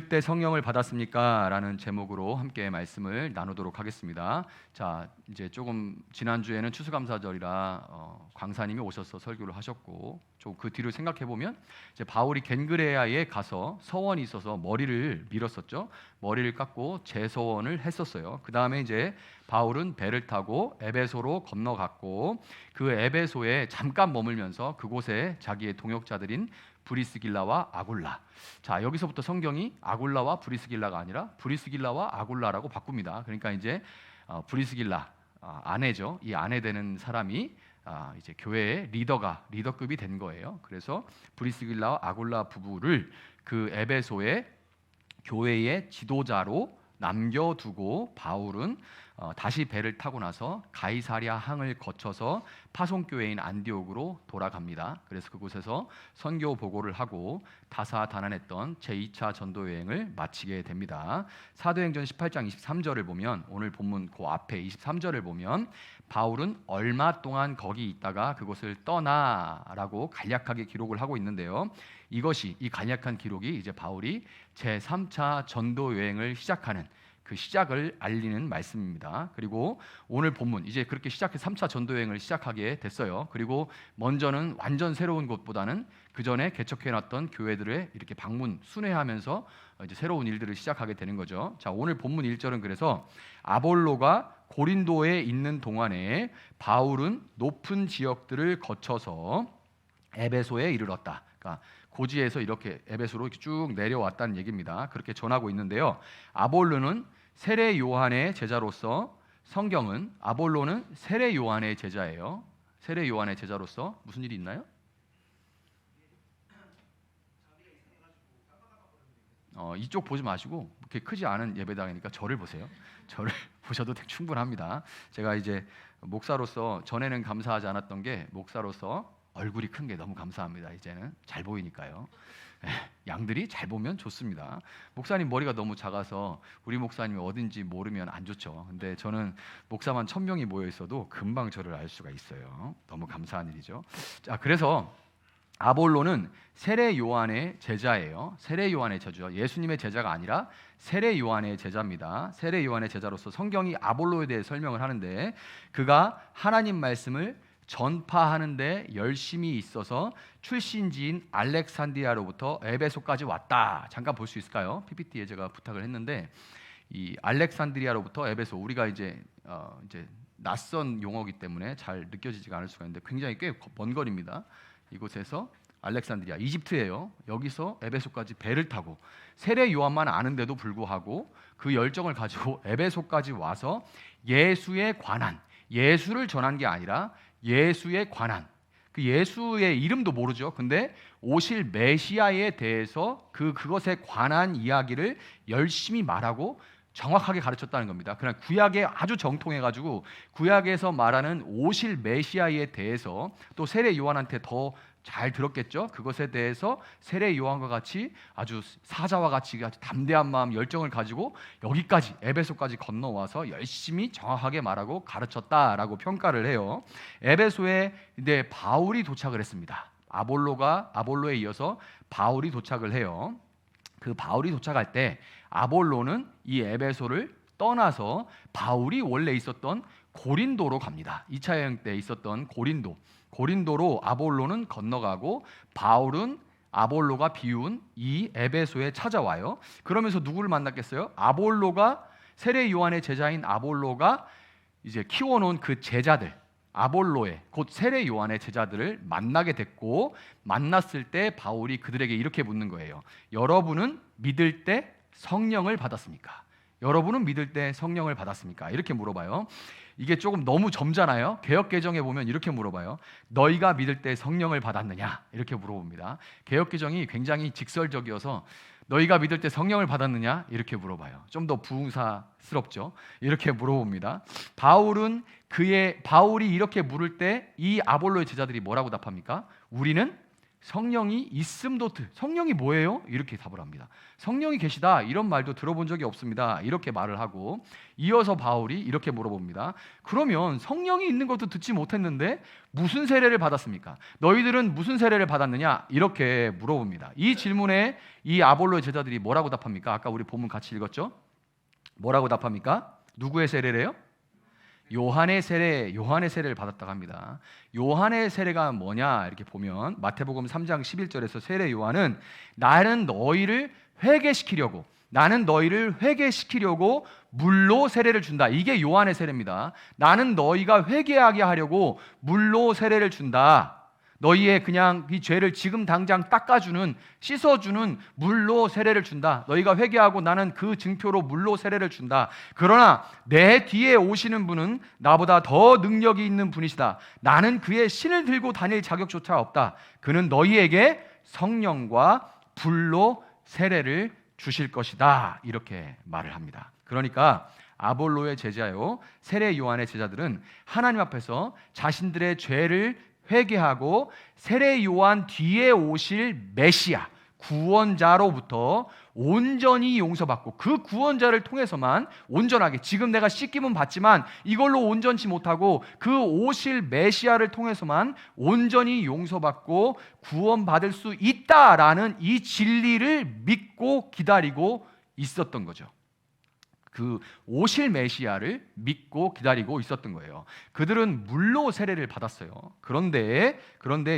믿을 때 성령을 받았습니까? 라는 제목으로 함께 말씀을 나누도록 하겠습니다. 자, 이제 조금 지난주에는 추수감사절이라 광사님이 오셔서 설교를 하셨고, 좀 그 뒤로 생각해 보면 이제 바울이 겐그레아에 가서 서원이 있어서 머리를 밀었었죠. 머리를 깎고 재서원을 했었어요. 그 다음에 이제 바울은 배를 타고 에베소로 건너갔고, 그 에베소에 잠깐 머물면서 그곳에 자기의 동역자들인 브리스길라와 아굴라. 자, 여기서부터 성경이 아굴라와 브리스길라가 아니라 브리스길라와 아굴라라고 바꿉니다. 그러니까 이제 브리스길라 아내죠. 이 아내 되는 사람이 이제 교회의 리더급이 된 거예요. 그래서 브리스길라와 아굴라 부부를 그 에베소의 교회의 지도자로 남겨두고 바울은 다시 배를 타고 나서 가이사랴 항을 거쳐서 파송교회인 안디옥으로 돌아갑니다. 그래서 그곳에서 선교 보고를 하고 다사다난했던 제2차 전도 여행을 마치게 됩니다. 사도행전 18장 23절을 보면, 오늘 본문 그 앞에 23절을 보면 바울은 얼마 동안 거기 있다가 그곳을 떠나라고 간략하게 기록을 하고 있는데요. 이 간략한 기록이 이제 바울이 제3차 전도 여행을 시작하는 그 시작을 알리는 말씀입니다. 그리고 오늘 본문 이제 그렇게 시작해 3차 전도 여행을 시작하게 됐어요. 그리고 먼저는 완전 새로운 곳보다는 그 전에 개척해놨던 교회들의 이렇게 방문 순회하면서 이제 새로운 일들을 시작하게 되는 거죠. 자, 오늘 본문 1절은 그래서 아볼로가 고린도에 있는 동안에 바울은 높은 지역들을 거쳐서 에베소에 이르렀다. 그러니까 고지에서 이렇게 에베소로 이렇게 쭉 내려왔다는 얘기입니다. 그렇게 전하고 있는데요. 아볼로는 세례 요한의 제자로서, 성경은 아볼로는 세례 요한의 제자예요. 세례 요한의 제자로서 무슨 일이 있나요? 이쪽 보지 마시고 그렇게 크지 않은 예배당이니까 저를 보세요. 저를 보셔도 충분합니다. 제가 이제 목사로서 전에는 감사하지 않았던 게, 목사로서 얼굴이 큰 게 너무 감사합니다. 이제는 잘 보이니까요. 양들이 잘 보면 좋습니다. 목사님 머리가 너무 작아서 우리 목사님이 어딘지 모르면 안 좋죠. 근데 저는 목사만 1000명이 모여 있어도 금방 저를 알 수가 있어요. 너무 감사한 일이죠. 자, 그래서 아볼로는 세례 요한의 제자예요. 세례 요한의 제자죠. 예수님의 제자가 아니라 세례 요한의 제자입니다. 세례 요한의 제자로서 성경이 아볼로에 대해 설명을 하는데, 그가 하나님 말씀을 전파하는데 열심히 있어서 출신지인 알렉산드리아로부터 에베소까지 왔다. 잠깐 볼 수 있을까요? PPT에 제가 부탁을 했는데, 이 알렉산드리아로부터 에베소, 우리가 이제 낯선 용어이기 때문에 잘 느껴지지가 않을 수가 있는데 굉장히 꽤 먼 거리입니다. 이곳에서 알렉산드리아, 이집트예요. 여기서 에베소까지 배를 타고, 세례 요한만 아는데도 불구하고 그 열정을 가지고 에베소까지 와서 예수에 관한, 예수를 전한 게 아니라 예수에 관한, 그 예수의 이름도 모르죠. 근데 오실 메시아에 대해서 그것에 관한 이야기를 열심히 말하고 정확하게 가르쳤다는 겁니다. 그냥 구약에 아주 정통해가지고 구약에서 말하는 오실 메시아에 대해서, 또 세례 요한한테 더 잘 들었겠죠. 그것에 대해서 세례 요한과 같이 아주 사자와 같이 아주 담대한 마음, 열정을 가지고 여기까지 에베소까지 건너와서 열심히 정확하게 말하고 가르쳤다라고 평가를 해요. 에베소에 이제 바울이 도착을 했습니다. 아볼로에 이어서 바울이 도착을 해요. 그 바울이 도착할 때 아볼로는 이 에베소를 떠나서 바울이 원래 있었던 고린도로 갑니다. 2차 여행 때 있었던 고린도로 아볼로는 건너가고, 바울은 아볼로가 비운 이 에베소에 찾아와요. 그러면서 누구를 만났겠어요? 아볼로가, 세례 요한의 제자인 아볼로가 이제 키워놓은 그 제자들, 아볼로의 곧 세례 요한의 제자들을 만나게 됐고, 만났을 때 바울이 그들에게 이렇게 묻는 거예요. 여러분은 믿을 때 성령을 받았습니까? 여러분은 믿을 때 성령을 받았습니까? 이렇게 물어봐요. 이게 조금 너무 젊잖아요. 개역개정에 보면 이렇게 물어봐요. 너희가 믿을 때 성령을 받았느냐? 이렇게 물어봅니다. 개역개정이 굉장히 직설적이어서 너희가 믿을 때 성령을 받았느냐? 이렇게 물어봐요. 좀 더 부흥사스럽죠. 이렇게 물어봅니다. 바울이 이렇게 물을 때 이 아볼로의 제자들이 뭐라고 답합니까? 우리는 성령이 있음도 성령이 뭐예요? 이렇게 답을 합니다. 성령이 계시다 이런 말도 들어본 적이 없습니다. 이렇게 말을 하고 이어서 바울이 이렇게 물어봅니다. 그러면 성령이 있는 것도 듣지 못했는데 무슨 세례를 받았습니까? 너희들은 무슨 세례를 받았느냐? 이렇게 물어봅니다. 이 질문에 이 아볼로의 제자들이 뭐라고 답합니까? 아까 우리 본문 같이 읽었죠? 뭐라고 답합니까? 누구의 세례래요? 요한의 세례를 받았다고 합니다. 요한의 세례가 뭐냐 이렇게 보면 마태복음 3장 11절에서 세례 요한은 나는 너희를 회개시키려고 물로 세례를 준다. 이게 요한의 세례입니다. 나는 너희가 회개하게 하려고 물로 세례를 준다. 너희의 그냥 이 죄를 지금 당장 닦아주는, 씻어주는 물로 세례를 준다. 너희가 회개하고 나는 그 증표로 물로 세례를 준다. 그러나 내 뒤에 오시는 분은 나보다 더 능력이 있는 분이시다. 나는 그의 신을 들고 다닐 자격조차 없다. 그는 너희에게 성령과 불로 세례를 주실 것이다. 이렇게 말을 합니다. 그러니까 아볼로의 제자요 세례 요한의 제자들은 하나님 앞에서 자신들의 죄를 회개하고 세례 요한 뒤에 오실 메시아 구원자로부터 온전히 용서받고 그 구원자를 통해서만 온전하게 지금 내가 씻김은 받지만 이걸로 온전치 못하고 그 오실 메시아를 통해서만 온전히 용서받고 구원받을 수 있다라는 이 진리를 믿고 기다리고 있었던 거죠. 그 오실 메시아를 믿고 기다리고 있었던 거예요. 그들은 물로 세례를 받았어요. 그런데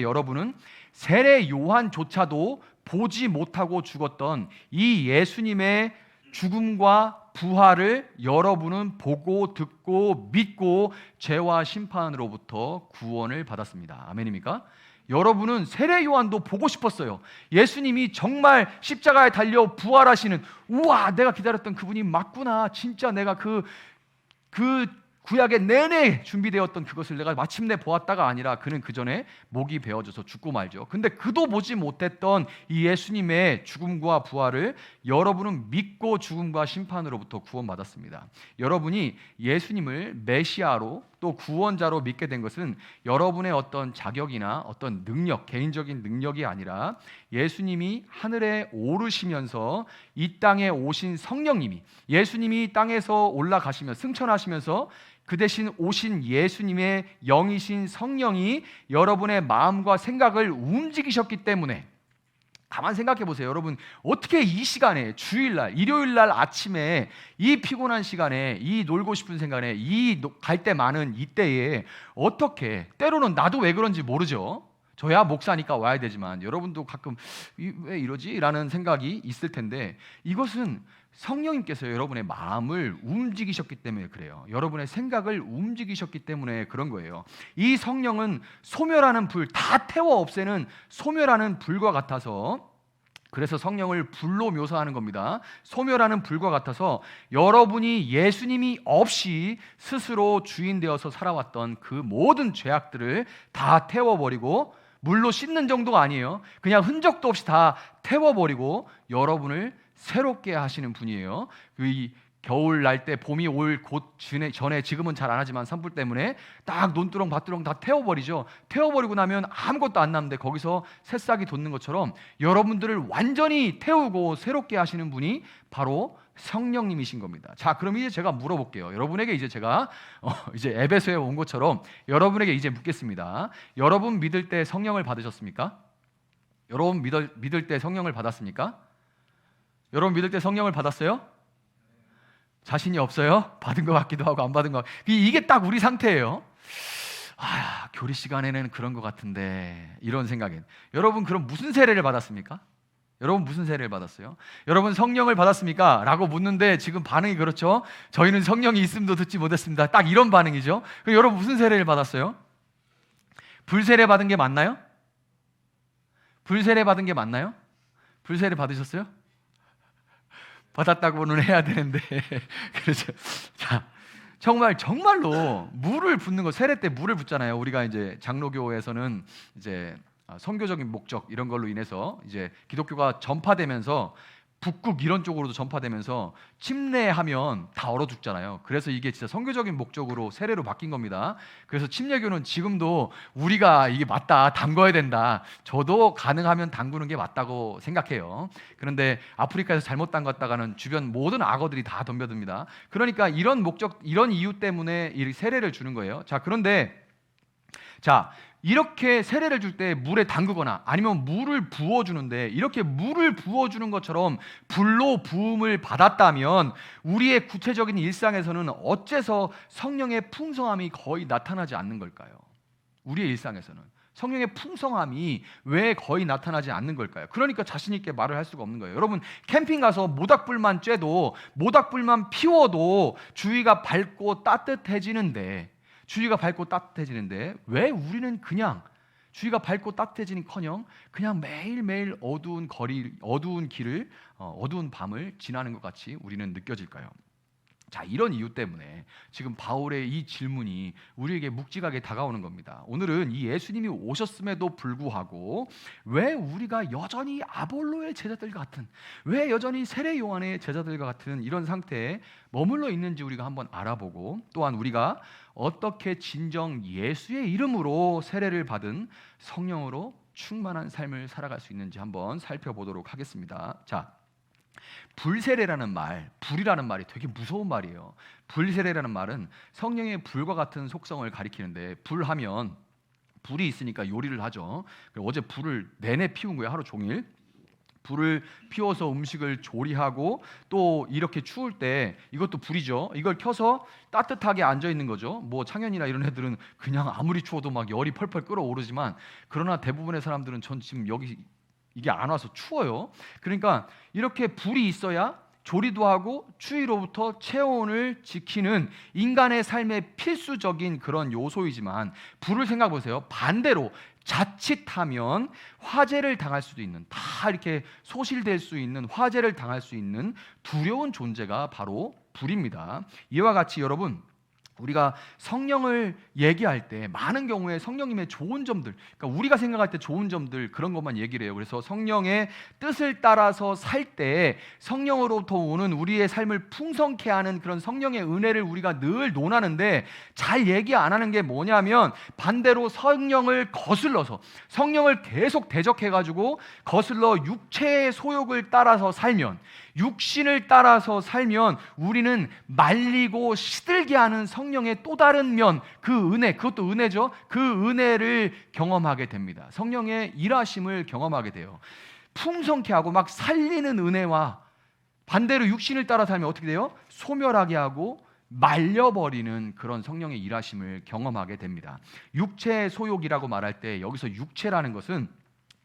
여러분은 세례 요한조차도 보지 못하고 죽었던 이 예수님의 죽음과 부활을 여러분은 보고 듣고 믿고 죄와 심판으로부터 구원을 받았습니다. 아멘입니까? 여러분은 세례 요한도 보고 싶었어요. 예수님이 정말 십자가에 달려 부활하시는, 우와 내가 기다렸던 그분이 맞구나. 진짜 내가 그 구약의 내내 준비되었던 그것을 내가 마침내 보았다가 아니라 그는 그 전에 목이 베어져서 죽고 말죠. 근데 그도 보지 못했던 이 예수님의 죽음과 부활을 여러분은 믿고 죽음과 심판으로부터 구원받았습니다. 여러분이 예수님을 메시아로 또 구원자로 믿게 된 것은 여러분의 어떤 자격이나 어떤 능력, 개인적인 능력이 아니라 예수님이 하늘에 오르시면서 이 땅에 오신 성령님이, 예수님이 땅에서 올라가시며 승천하시면서 그 대신 오신 예수님의 영이신 성령이 여러분의 마음과 생각을 움직이셨기 때문에, 가만 생각해 보세요. 여러분 어떻게 이 시간에 주일날 일요일날 아침에 이 피곤한 시간에 이 놀고 싶은 시간에 이 갈 때 많은 이때에 어떻게, 때로는 나도 왜 그런지 모르죠. 저야 목사니까 와야 되지만 여러분도 가끔 왜 이러지? 라는 생각이 있을 텐데 이것은 성령님께서 여러분의 마음을 움직이셨기 때문에 그래요. 여러분의 생각을 움직이셨기 때문에 그런 거예요. 이 성령은 소멸하는 불, 다 태워 없애는 소멸하는 불과 같아서, 그래서 성령을 불로 묘사하는 겁니다. 소멸하는 불과 같아서 여러분이 예수님이 없이 스스로 주인 되어서 살아왔던 그 모든 죄악들을 다 태워버리고, 물로 씻는 정도가 아니에요. 그냥 흔적도 없이 다 태워버리고 여러분을 새롭게 하시는 분이에요. 이 겨울 날 때 봄이 올 곧 전에 지금은 잘 안 하지만 산불 때문에 딱 논두렁 밭두렁 다 태워버리죠. 태워버리고 나면 아무것도 안 남는데 거기서 새싹이 돋는 것처럼 여러분들을 완전히 태우고 새롭게 하시는 분이 바로 성령님이신 겁니다. 자, 그럼 이제 제가 물어볼게요. 여러분에게 이제 제가 이제 에베소에 온 것처럼 여러분에게 이제 묻겠습니다. 여러분 믿을 때 성령을 받으셨습니까? 여러분 믿을 때 성령을 받았습니까? 여러분 믿을 때 성령을 받았어요? 자신이 없어요? 받은 것 같기도 하고 안 받은 것 같고, 이게 딱 우리 상태예요. 교리 시간에는 그런 것 같은데, 이런 생각엔 여러분 그럼 무슨 세례를 받았습니까? 여러분 무슨 세례를 받았어요? 여러분 성령을 받았습니까? 라고 묻는데 지금 반응이 그렇죠? 저희는 성령이 있음도 듣지 못했습니다. 딱 이런 반응이죠. 그럼 여러분 무슨 세례를 받았어요? 불세례 받은 게 맞나요? 불세례 받은 게 맞나요? 불세례 받으셨어요? 받았다고는 해야 되는데 그렇죠. 자, 정말로 물을 붓는 거, 세례 때 물을 붓잖아요. 우리가 이제 장로교에서는 이제 선교적인 목적 이런 걸로 인해서 이제 기독교가 전파되면서 북극 이런 쪽으로도 전파되면서 침례하면 다 얼어 죽잖아요. 그래서 이게 진짜 선교적인 목적으로 세례로 바뀐 겁니다. 그래서 침례교는 지금도 우리가 이게 맞다, 담궈야 된다, 저도 가능하면 담그는 게 맞다고 생각해요. 그런데 아프리카에서 잘못 담갔다가는 주변 모든 악어들이 다 덤벼듭니다. 그러니까 이런 목적, 이런 이유 때문에 이 세례를 주는 거예요. 자, 그런데 이렇게 세례를 줄 때 물에 담그거나 아니면 물을 부어주는데, 이렇게 물을 부어주는 것처럼 불로 부음을 받았다면 우리의 구체적인 일상에서는 어째서 성령의 풍성함이 거의 나타나지 않는 걸까요? 우리의 일상에서는 성령의 풍성함이 왜 거의 나타나지 않는 걸까요? 그러니까 자신 있게 말을 할 수가 없는 거예요. 여러분, 캠핑 가서 모닥불만 쬐도, 모닥불만 피워도 주위가 밝고 따뜻해지는데, 왜 우리는 그냥 주위가 밝고 따뜻해지는커녕 그냥 매일매일 어두운 길을, 어두운 밤을 지나는 것 같이 우리는 느껴질까요? 자, 이런 이유 때문에 지금 바울의 이 질문이 우리에게 묵직하게 다가오는 겁니다. 오늘은 이 예수님이 오셨음에도 불구하고 왜 우리가 여전히 아볼로의 제자들과 같은, 왜 여전히 세례 요한의 제자들과 같은 이런 상태에 머물러 있는지 우리가 한번 알아보고, 또한 우리가 어떻게 진정 예수의 이름으로 세례를 받은 성령으로 충만한 삶을 살아갈 수 있는지 한번 살펴보도록 하겠습니다. 자, 불세례라는 말, 불이라는 말이 되게 무서운 말이에요. 불세례라는 말은 성령의 불과 같은 속성을 가리키는데, 불하면 불이 있으니까 요리를 하죠. 어제 불을 내내 피운 거예요. 하루 종일 불을 피워서 음식을 조리하고, 또 이렇게 추울 때 이것도 불이죠. 이걸 켜서 따뜻하게 앉아 있는 거죠. 뭐 창현이나 이런 애들은 그냥 아무리 추워도 막 열이 펄펄 끓어오르지만, 그러나 대부분의 사람들은 전 지금 여기 이게 안 와서 추워요. 그러니까 이렇게 불이 있어야 조리도 하고 추위로부터 체온을 지키는 인간의 삶의 필수적인 그런 요소이지만, 불을 생각해 보세요. 반대로 자칫하면 화재를 당할 수도 있는, 다 이렇게 소실될 수 있는, 화재를 당할 수 있는 두려운 존재가 바로 불입니다. 이와 같이 여러분, 우리가 성령을 얘기할 때 많은 경우에 성령님의 좋은 점들, 그러니까 우리가 생각할 때 좋은 점들, 그런 것만 얘기를 해요. 그래서 성령의 뜻을 따라서 살 때 성령으로부터 오는 우리의 삶을 풍성케 하는 그런 성령의 은혜를 우리가 늘 논하는데, 잘 얘기 안 하는 게 뭐냐면, 반대로 성령을 거슬러서, 성령을 계속 대적해가지고 거슬러 육체의 소욕을 따라서 살면, 육신을 따라서 살면 우리는 말리고 시들게 하는 성령의 또 다른 면, 그 은혜, 그것도 은혜죠. 그 은혜를 경험하게 됩니다. 성령의 일하심을 경험하게 돼요. 풍성케 하고 막 살리는 은혜와 반대로 육신을 따라 살면 어떻게 돼요? 소멸하게 하고 말려버리는 그런 성령의 일하심을 경험하게 됩니다. 육체의 소욕이라고 말할 때 여기서 육체라는 것은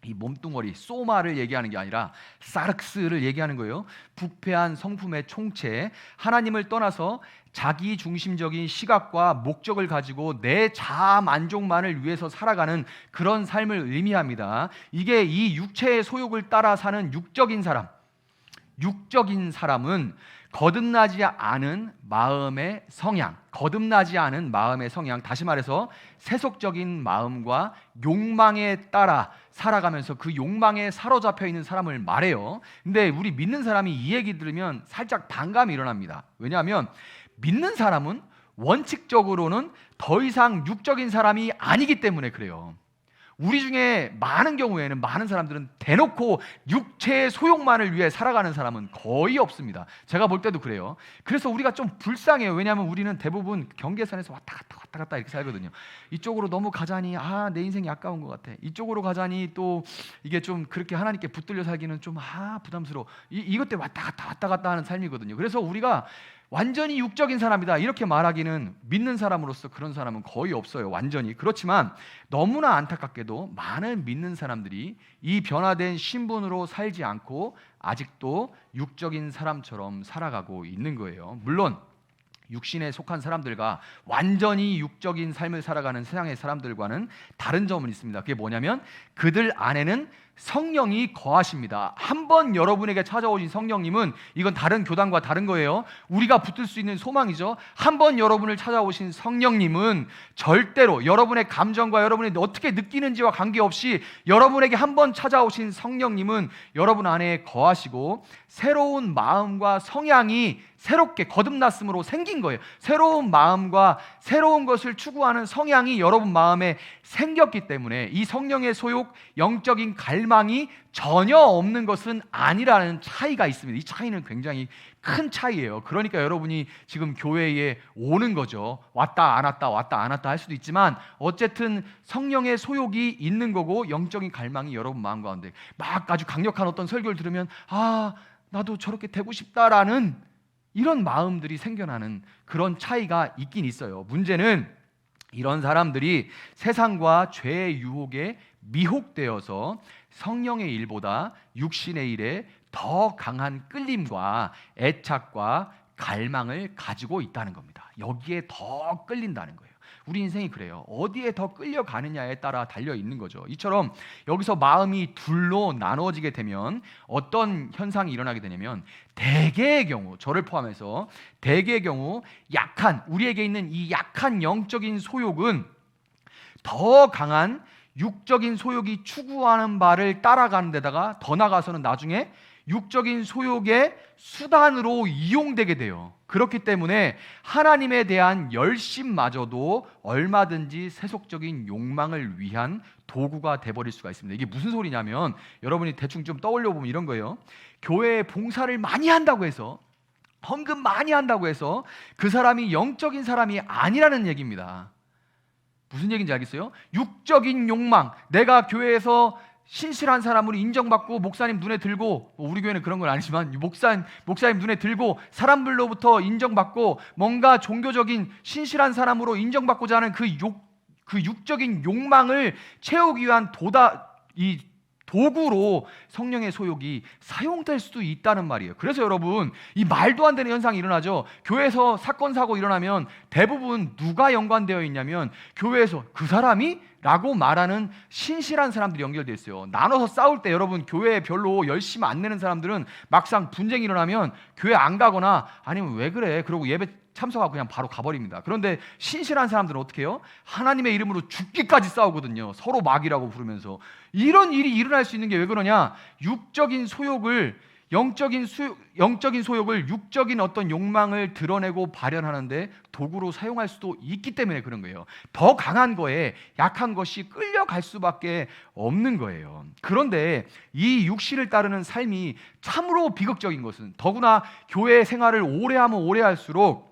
이 몸뚱어리, 소마를 얘기하는 게 아니라 사르크스를 얘기하는 거예요. 부패한 성품의 총체, 하나님을 떠나서 자기 중심적인 시각과 목적을 가지고 내 자아 만족만을 위해서 살아가는 그런 삶을 의미합니다. 이게 이 육체의 소욕을 따라 사는 육적인 사람은 거듭나지 않은 마음의 성향, 다시 말해서 세속적인 마음과 욕망에 따라 살아가면서 그 욕망에 사로잡혀 있는 사람을 말해요. 근데 우리 믿는 사람이 이 얘기 들으면 살짝 반감이 일어납니다. 왜냐하면 믿는 사람은 원칙적으로는 더 이상 육적인 사람이 아니기 때문에 그래요. 우리 중에 많은 경우에는, 많은 사람들은 대놓고 육체의 소욕만을 위해 살아가는 사람은 거의 없습니다. 제가 볼 때도 그래요. 그래서 우리가 좀 불쌍해요. 왜냐하면 우리는 대부분 경계선에서 왔다 갔다 이렇게 살거든요. 이쪽으로 너무 가자니 내 인생이 아까운 것 같아. 이쪽으로 가자니 또 이게 좀 그렇게 하나님께 붙들려 살기는 좀 부담스러워. 이것 때문에 왔다 갔다 하는 삶이거든요. 그래서 우리가 완전히 육적인 사람이다 이렇게 말하기는, 믿는 사람으로서 그런 사람은 거의 없어요. 완전히. 그렇지만 너무나 안타깝게도 많은 믿는 사람들이 이 변화된 신분으로 살지 않고 아직도 육적인 사람처럼 살아가고 있는 거예요. 물론 육신에 속한 사람들과 완전히 육적인 삶을 살아가는 세상의 사람들과는 다른 점은 있습니다. 그게 뭐냐면 그들 안에는 성령이 거하십니다. 한 번 여러분에게 찾아오신 성령님은 이건 다른 교단과 다른 거예요. 우리가 붙들 수 있는 소망이죠. 한 번 여러분을 찾아오신 성령님은 절대로 여러분의 감정과 여러분이 어떻게 느끼는지와 관계없이 여러분에게 한 번 찾아오신 성령님은 여러분 안에 거하시고 새로운 마음과 성향이 새롭게 거듭났음으로 생긴 거예요. 새로운 마음과 새로운 것을 추구하는 성향이 여러분 마음에 생겼기 때문에 이 성령의 소욕, 영적인 갈망이 전혀 없는 것은 아니라는 차이가 있습니다. 이 차이는 굉장히 큰 차이예요. 그러니까 여러분이 지금 교회에 오는 거죠. 왔다 안 왔다 왔다 안 왔다 할 수도 있지만 어쨌든 성령의 소욕이 있는 거고 영적인 갈망이 여러분 마음 가운데 막 아주 강력한 어떤 설교를 들으면 나도 저렇게 되고 싶다라는 이런 마음들이 생겨나는 그런 차이가 있긴 있어요. 문제는 이런 사람들이 세상과 죄의 유혹에 미혹되어서 성령의 일보다 육신의 일에 더 강한 끌림과 애착과 갈망을 가지고 있다는 겁니다. 여기에 더 끌린다는 거예요. 우리 인생이 그래요. 어디에 더 끌려가느냐에 따라 달려 있는 거죠. 이처럼 여기서 마음이 둘로 나눠지게 되면 어떤 현상이 일어나게 되냐면 대개의 경우, 저를 포함해서 대개의 경우 우리에게 있는 이 약한 영적인 소욕은 더 강한 육적인 소욕이 추구하는 바를 따라가는 데다가 더 나아가서는 나중에 육적인 소욕의 수단으로 이용되게 돼요. 그렇기 때문에 하나님에 대한 열심마저도 얼마든지 세속적인 욕망을 위한 도구가 돼버릴 수가 있습니다. 이게 무슨 소리냐면 여러분이 대충 좀 떠올려보면 이런 거예요. 교회에 봉사를 많이 한다고 해서 헌금 많이 한다고 해서 그 사람이 영적인 사람이 아니라는 얘기입니다. 무슨 얘기인지 알겠어요? 육적인 욕망, 내가 교회에서 신실한 사람으로 인정받고 목사님 눈에 들고, 우리 교회는 그런 건 아니지만 목사님 눈에 들고 사람들로부터 인정받고 뭔가 종교적인 신실한 사람으로 인정받고자 하는 그 육적인 욕망을 채우기 위한 도구로 성령의 소욕이 사용될 수도 있다는 말이에요. 그래서 여러분, 이 말도 안 되는 현상이 일어나죠. 교회에서 사건 사고 일어나면 대부분 누가 연관되어 있냐면 교회에서 그 사람이? 라고 말하는 신실한 사람들이 연결되어 있어요. 나눠서 싸울 때 여러분 교회에 별로 열심히 안 내는 사람들은 막상 분쟁이 일어나면 교회 안 가거나 아니면 왜 그래? 그러고 예배 참석하고 그냥 바로 가버립니다. 그런데 신실한 사람들은 어떻게 해요? 하나님의 이름으로 죽기까지 싸우거든요. 서로 막이라고 부르면서. 이런 일이 일어날 수 있는 게 왜 그러냐? 영적인 소욕을 육적인 어떤 욕망을 드러내고 발현하는데 도구로 사용할 수도 있기 때문에 그런 거예요. 더 강한 거에 약한 것이 끌려갈 수밖에 없는 거예요. 그런데 이 육신을 따르는 삶이 참으로 비극적인 것은 더구나 교회 생활을 오래 하면 오래 할수록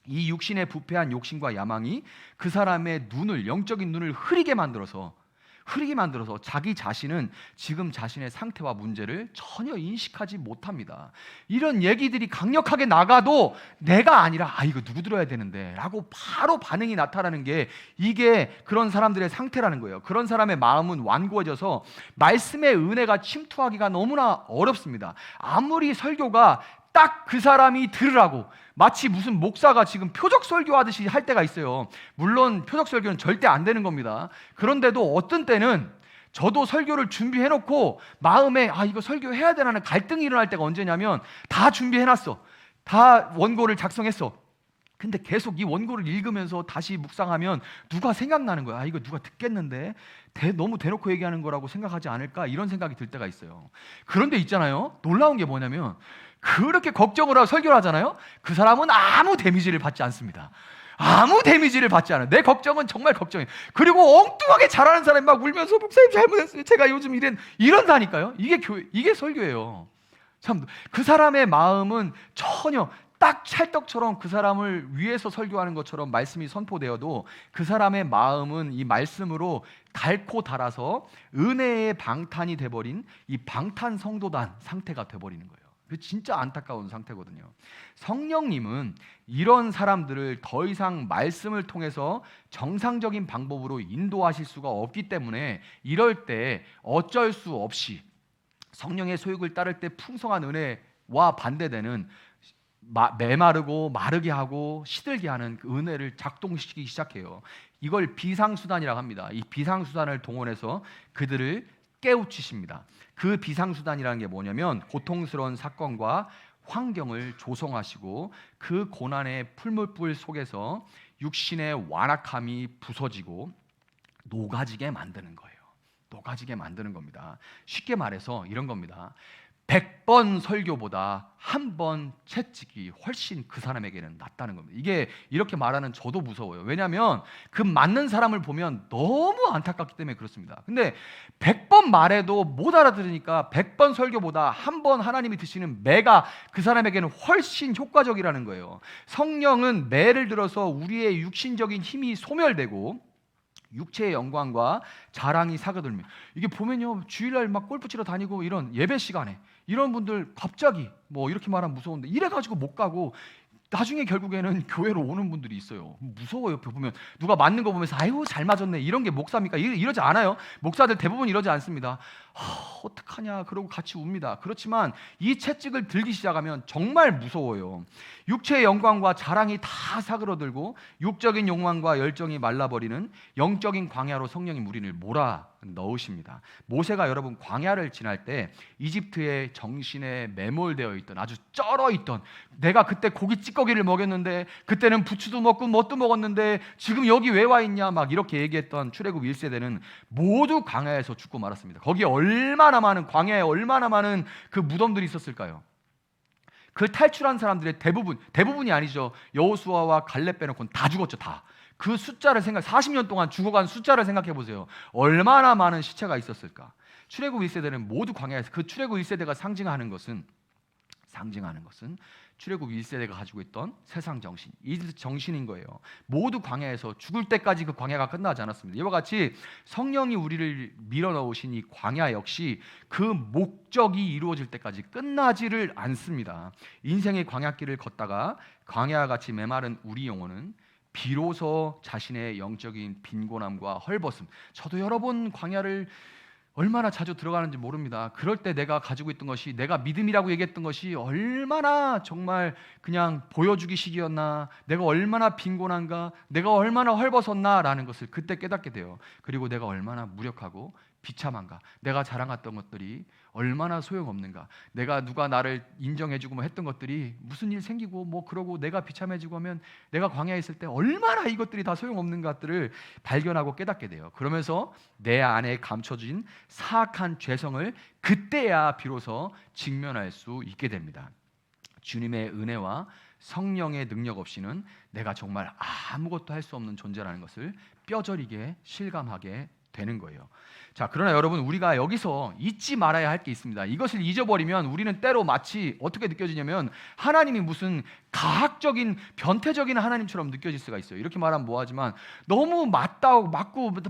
이 육신의 부패한 욕심과 야망이 그 사람의 영적인 눈을 흐리게 만들어서 자기 자신은 지금 자신의 상태와 문제를 전혀 인식하지 못합니다. 이런 얘기들이 강력하게 나가도 내가 아니라 이거 누구 들어야 되는데 라고 바로 반응이 나타나는 게 이게 그런 사람들의 상태라는 거예요. 그런 사람의 마음은 완고해져서 말씀의 은혜가 침투하기가 너무나 어렵습니다. 아무리 설교가 딱 그 사람이 들으라고 마치 무슨 목사가 지금 표적 설교하듯이 할 때가 있어요. 물론 표적 설교는 절대 안 되는 겁니다. 그런데도 어떤 때는 저도 설교를 준비해놓고 마음에 이거 설교해야 되나는 갈등이 일어날 때가 언제냐면 다 준비해놨어. 다 원고를 작성했어. 근데 계속 이 원고를 읽으면서 다시 묵상하면 누가 생각나는 거야. 이거 누가 듣겠는데 너무 대놓고 얘기하는 거라고 생각하지 않을까 이런 생각이 들 때가 있어요. 그런데 있잖아요. 놀라운 게 뭐냐면 그렇게 걱정을 하고 설교를 하잖아요. 그 사람은 아무 데미지를 받지 않습니다. 아무 데미지를 받지 않아요. 내 걱정은 정말 걱정이에요. 그리고 엉뚱하게 잘하는 사람이 막 울면서 목사님 잘못했어요. 제가 요즘 이런다니까요. 이게 설교예요. 참, 그 사람의 마음은 전혀 딱 찰떡처럼 그 사람을 위해서 설교하는 것처럼 말씀이 선포되어도 그 사람의 마음은 이 말씀으로 닳고 닳아서 은혜의 방탄이 돼버린 이 방탄 성도단 상태가 돼버리는 거예요. 그 진짜 안타까운 상태거든요. 성령님은 이런 사람들을 더 이상 말씀을 통해서 정상적인 방법으로 인도하실 수가 없기 때문에 이럴 때 어쩔 수 없이 성령의 소욕을 따를 때 풍성한 은혜와 반대되는 메마르고 마르게 하고 시들게 하는 그 은혜를 작동시키기 시작해요. 이걸 비상수단이라고 합니다. 이 비상수단을 동원해서 그들을 깨우치십니다. 그 비상수단이라는 게 뭐냐면 고통스러운 사건과 환경을 조성하시고 그 고난의 풀물불 속에서 육신의 완악함이 부서지고 녹아지게 만드는 거예요. 녹아지게 만드는 겁니다. 쉽게 말해서 이런 겁니다. 100번 설교보다 한 번 채찍이 훨씬 그 사람에게는 낫다는 겁니다. 이게 이렇게 말하는 저도 무서워요. 왜냐하면 그 맞는 사람을 보면 너무 안타깝기 때문에 그렇습니다. 근데 100번 말해도 못 알아들으니까 100번 설교보다 한 번 하나님이 드시는 매가 그 사람에게는 훨씬 효과적이라는 거예요. 성령은 매를 들어서 우리의 육신적인 힘이 소멸되고 육체의 영광과 자랑이 사그들면, 이게 보면요, 주일날 막 골프 치러 다니고 이런 예배 시간에 이런 분들 갑자기 뭐 이렇게 말하면 무서운데 이래가지고 못 가고 나중에 결국에는 교회로 오는 분들이 있어요. 무서워요. 옆에 보면 누가 맞는 거 보면서 아유 잘 맞았네, 이런 게 목사입니까? 이러지 않아요. 목사들 대부분 이러지 않습니다. 어떡하냐 그러고 같이 웁니다. 그렇지만 이 채찍을 들기 시작하면 정말 무서워요. 육체의 영광과 자랑이 다 사그러들고 육적인 욕망과 열정이 말라버리는 영적인 광야로 성령이 우리를 몰아 넣으십니다. 모세가 여러분 광야를 지날 때 이집트의 정신에 매몰되어 있던, 아주 쩔어 있던, 내가 그때 고기 찌꺼기를 먹였는데 그때는 부추도 먹고 뭣도 먹었는데 지금 여기 왜 와 있냐 막 이렇게 얘기했던 출애굽 1세대는 모두 광야에서 죽고 말았습니다. 거기에 얼마나 많은, 광야에 얼마나 많은 그 무덤들이 있었을까요? 그 탈출한 사람들의 대부분이 아니죠. 여호수아와 갈렙 빼놓고는 다 죽었죠. 다. 그 숫자를 40년 동안 죽어간 숫자를 생각해 보세요. 얼마나 많은 시체가 있었을까? 출애굽 1세대는 모두 광야에서, 그 출애굽 1세대가 상징하는 것은 출애굽 1세대가 가지고 있던 세상 정신, 이 정신인 거예요. 모두 광야에서 죽을 때까지 그 광야가 끝나지 않았습니다. 이와 같이 성령이 우리를 밀어넣으신 이 광야 역시 그 목적이 이루어질 때까지 끝나지를 않습니다. 인생의 광야길을 걷다가 광야와 같이 메마른 우리 영혼은 비로소 자신의 영적인 빈곤함과 헐벗음, 저도 여러 번 광야를 얼마나 자주 들어가는지 모릅니다. 그럴 때 내가 가지고 있던 것이, 내가 믿음이라고 얘기했던 것이 얼마나 정말 그냥 보여주기식이었나, 내가 얼마나 빈곤한가, 내가 얼마나 헐벗었나 라는 것을 그때 깨닫게 돼요. 그리고 내가 얼마나 무력하고 비참한가, 내가 자랑했던 것들이 얼마나 소용없는가, 내가 누가 나를 인정해주고 뭐 했던 것들이 무슨 일 생기고 뭐 그러고 내가 비참해지고 하면 내가 광야에 있을 때 얼마나 이것들이 다 소용없는 것들을 발견하고 깨닫게 돼요. 그러면서 내 안에 감춰진 사악한 죄성을 그때야 비로소 직면할 수 있게 됩니다. 주님의 은혜와 성령의 능력 없이는 내가 정말 아무것도 할 수 없는 존재라는 것을 뼈저리게 실감하게 되는 거예요. 자, 그러나 여러분, 우리가 여기서 잊지 말아야 할 게 있습니다. 이것을 잊어버리면 우리는 때로 마치 어떻게 느껴지냐면 하나님이 무슨 가학적인 변태적인 하나님처럼 느껴질 수가 있어요. 이렇게 말하면 뭐하지만 너무 맞고